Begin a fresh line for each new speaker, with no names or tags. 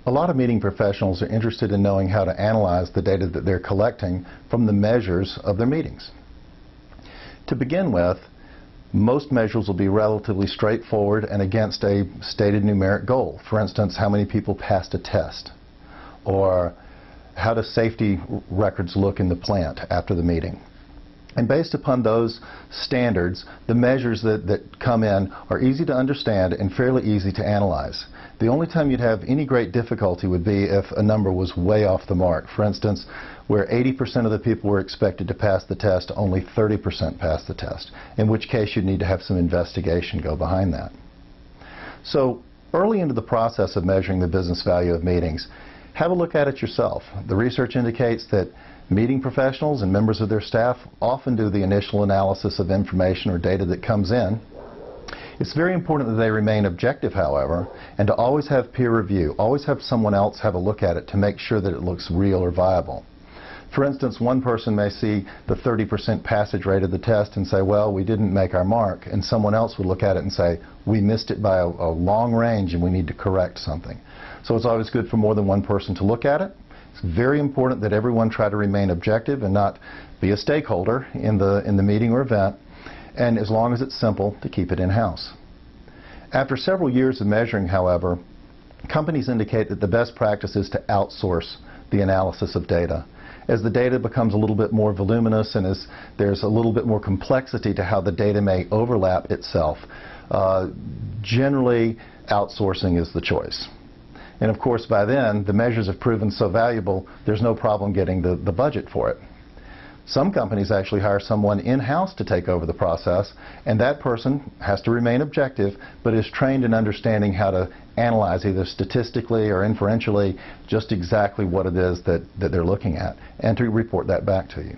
A lot of meeting professionals are interested in knowing how to analyze the data that they're collecting from the measures of their meetings. To begin with, most measures will be relatively straightforward and against a stated numeric goal. For instance, how many people passed a test, or how do safety records look in the plant after the meeting. And based upon those standards, the measures that come in are easy to understand and fairly easy to analyze. The only time you'd have any great difficulty would be if a number was way off the mark. For instance, where 80% of the people were expected to pass the test, only 30% passed the test, in which case you'd need to have some investigation go behind that. So early into the process of measuring the business value of meetings, have a look at it yourself. The research indicates that meeting professionals and members of their staff often do the initial analysis of information or data that comes in. It's very important that they remain objective, however, and to always have peer review, always have someone else have a look at it to make sure that it looks real or viable. For instance, one person may see the 30% passage rate of the test and say, well, we didn't make our mark, and someone else would look at it and say, we missed it by a long range and we need to correct something. So it's always good for more than one person to look at it. It's very important that everyone try to remain objective and not be a stakeholder in the meeting or event, and as long as it's simple, to keep it in-house. After several years of measuring, however, companies indicate that the best practice is to outsource the analysis of data. As the data becomes a little bit more voluminous and as there's a little bit more complexity to how the data may overlap itself, generally outsourcing is the choice. And of course, by then, the measures have proven so valuable, there's no problem getting the budget for it. Some companies actually hire someone in-house to take over the process, and that person has to remain objective, but is trained in understanding how to analyze either statistically or inferentially just exactly what it is that they're looking at, and to report that back to you.